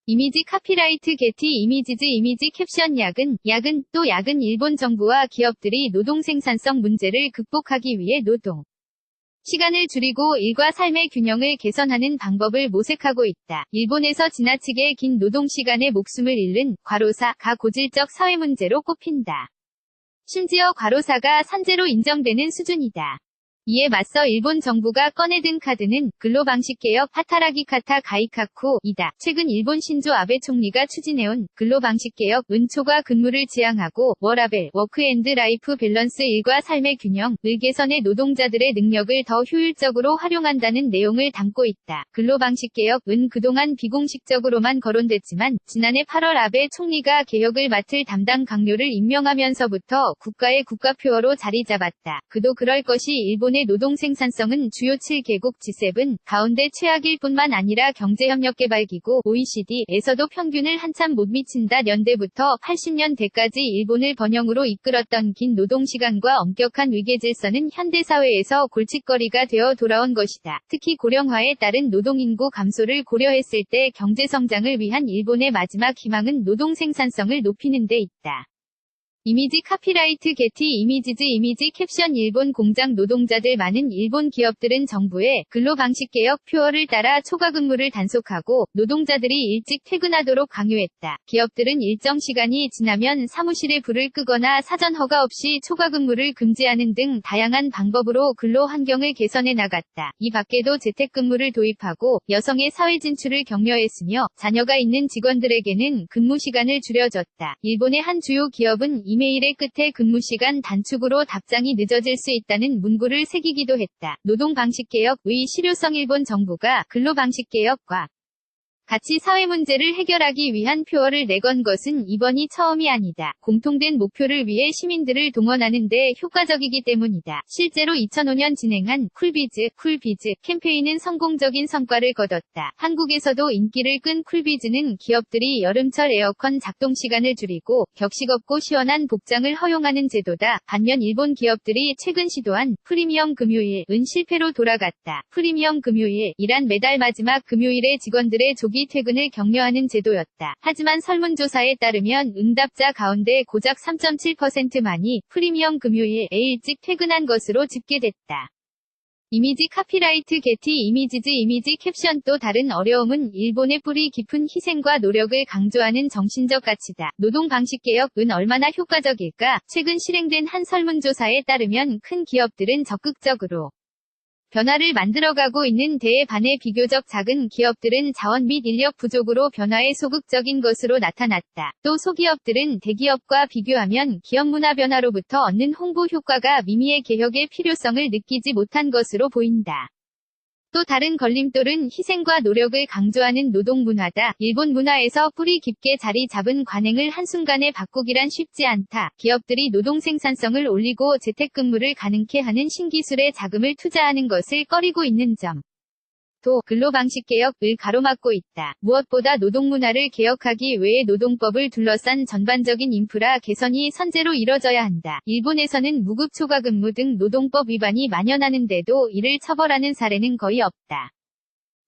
이미지 카피라이트 게티 이미지즈 이미지 캡션 야근 일본 정부와 기업들이 노동 생산성 문제를 극복하기 위해 노동 시간을 줄이고 일과 삶의 균형을 개선하는 방법을 모색하고 있다. 일본에서 지나치게 긴 노동 시간에 목숨을 잃는 과로사가 고질적 사회 문제로 꼽힌다. 심지어 과로사가 산재로 인정되는 수준이다. 이에 맞서 일본 정부가 꺼내든 카드는 근로방식개혁 하타라기카타 가이카쿠이다. 최근 일본 신조 아베 총리가 추진해온 근로방식개혁은 초과 근무를 지향하고 워라벨 워크앤드라이프 밸런스 일과 삶의 균형을 개선해 노동자들의 능력을 더 효율적으로 활용한다는 내용을 담고 있다. 근로방식개혁은 그동안 비공식적으로만 거론됐지만 지난해 8월 아베 총리가 개혁을 맡을 담당 강요를 임명하면서부터 국가의 국가표어로 자리 잡았다. 그도 그럴 것이 일본의 노동 생산성은 주요 7개국 G7 가운데 최악일 뿐만 아니라 경제협력개발기구 OECD에서도 평균을 한참 못 미친다. 연대부터 80년대까지 일본을 번영으로 이끌었던 긴 노동시간과 엄격한 위계질서는 현대사회에서 골칫거리가 되어 돌아온 것이다. 특히 고령화에 따른 노동인구 감소를 고려했을 때 경제성장을 위한 일본의 마지막 희망은 노동 생산성을 높이는 데 있다. 이미지 카피라이트 게티 이미지즈 이미지 캡션 일본 공장 노동자들 많은 일본 기업들은 정부의 근로방식개혁 표어를 따라 초과근무를 단속하고 노동자들이 일찍 퇴근하도록 강요했다. 기업들은 일정 시간이 지나면 사무실에 불을 끄거나 사전 허가 없이 초과근무를 금지하는 등 다양한 방법으로 근로 환경을 개선해 나갔다. 이 밖에도 재택근무를 도입하고 여성의 사회 진출을 격려했으며 자녀가 있는 직원들에게는 근무 시간을 줄여줬다. 일본의 한 주요 기업은 이메일의 끝에 근무시간 단축으로 답장이 늦어질 수 있다는 문구를 새기기도 했다. 노동방식개혁의 실효성 일본 정부가 근로방식개혁과 같이 사회 문제를 해결하기 위한 표어를 내건 것은 이번이 처음이 아니다. 공통된 목표를 위해 시민들을 동원하는 데 효과적이기 때문이다. 실제로 2005년 진행한 쿨비즈 캠페인은 성공적인 성과를 거뒀다. 한국에서도 인기를 끈 쿨비즈는 기업들이 여름철 에어컨 작동 시간을 줄이고 격식 없고 시원한 복장을 허용하는 제도다. 반면 일본 기업들이 최근 시도한 프리미엄 금요일은 실패로 돌아갔다. 프리미엄 금요일이란 매달 마지막 금요일에 직원들의 조기 퇴근을 격려하는 제도였다. 하지만 설문조사에 따르면 응답자 가운데 고작 3.7%만이 프리미엄 금요일에 일찍 퇴근한 것으로 집계됐다. 이미지 카피라이트 게티 이미지즈 이미지 캡션 또 다른 어려움은 일본의 뿌리 깊은 희생과 노력을 강조하는 정신적 가치다. 노동 방식 개혁은 얼마나 효과적일까? 최근 실행된 한 설문조사에 따르면 큰 기업들은 적극적으로 변화를 만들어가고 있는 데에 반해 비교적 작은 기업들은 자원 및 인력 부족으로 변화에 소극적인 것으로 나타났다. 또 소기업들은 대기업과 비교하면 기업 문화 변화로부터 얻는 홍보 효과가 미미해 개혁의 필요성을 느끼지 못한 것으로 보인다. 또 다른 걸림돌은 희생과 노력을 강조하는 노동 문화다. 일본 문화에서 뿌리 깊게 자리 잡은 관행을 한순간에 바꾸기란 쉽지 않다. 기업들이 노동 생산성을 올리고 재택근무를 가능케 하는 신기술에 자금을 투자하는 것을 꺼리고 있는 점. 또 근로방식개혁을 가로막고 있다. 무엇보다 노동문화를 개혁하기 외에 노동법을 둘러싼 전반적인 인프라 개선이 선제로 이뤄져야 한다. 일본에서는 무급 초과근무 등 노동법 위반이 만연하는데도 이를 처벌하는 사례는 거의 없다.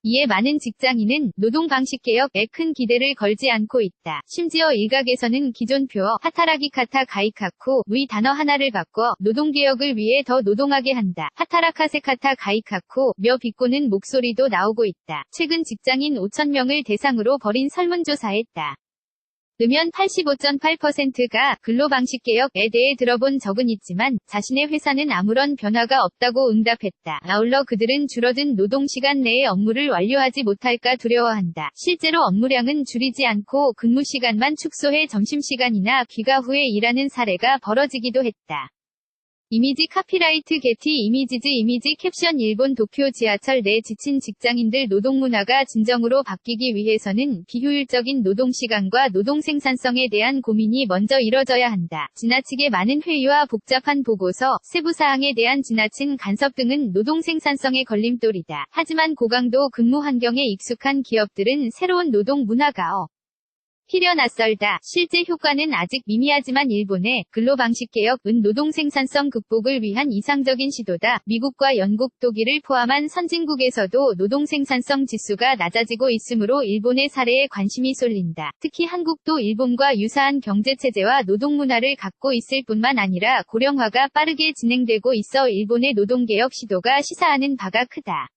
이에 많은 직장인은 노동방식개혁에 큰 기대를 걸지 않고 있다. 심지어 일각에서는 기존 표어 하타라기카타 가이카쿠의 단어 하나를 바꿔 노동개혁을 위해 더 노동하게 한다. 하타라카세카타 가이카쿠며 비꼬는 목소리도 나오고 있다. 최근 직장인 5,000명을 대상으로 벌인 설문조사에 따르면 85.8%가 근로방식개혁에 대해 들어본 적은 있지만 자신의 회사는 아무런 변화가 없다고 응답했다. 아울러 그들은 줄어든 노동시간 내에 업무를 완료하지 못할까 두려워한다. 실제로 업무량은 줄이지 않고 근무시간만 축소해 점심시간이나 귀가 후에 일하는 사례가 벌어지기도 했다. 이미지 카피라이트 게티 이미지즈 이미지 캡션 일본 도쿄 지하철 내 지친 직장인들 노동문화가 진정으로 바뀌기 위해서는 비효율적인 노동시간과 노동 생산성에 대한 고민이 먼저 이뤄져야 한다. 지나치게 많은 회의와 복잡한 보고서, 세부사항에 대한 지나친 간섭 등은 노동 생산성의 걸림돌이다. 하지만 고강도 근무 환경에 익숙한 기업들은 새로운 노동 문화가 필요 낯설다. 실제 효과는 아직 미미하지만 일본의 근로방식개혁은 노동 생산성 극복을 위한 이상적인 시도다. 미국과 영국, 독일을 포함한 선진국에서도 노동 생산성 지수가 낮아지고 있으므로 일본의 사례에 관심이 쏠린다. 특히 한국도 일본과 유사한 경제체제와 노동문화를 갖고 있을 뿐만 아니라 고령화가 빠르게 진행되고 있어 일본의 노동개혁 시도가 시사하는 바가 크다.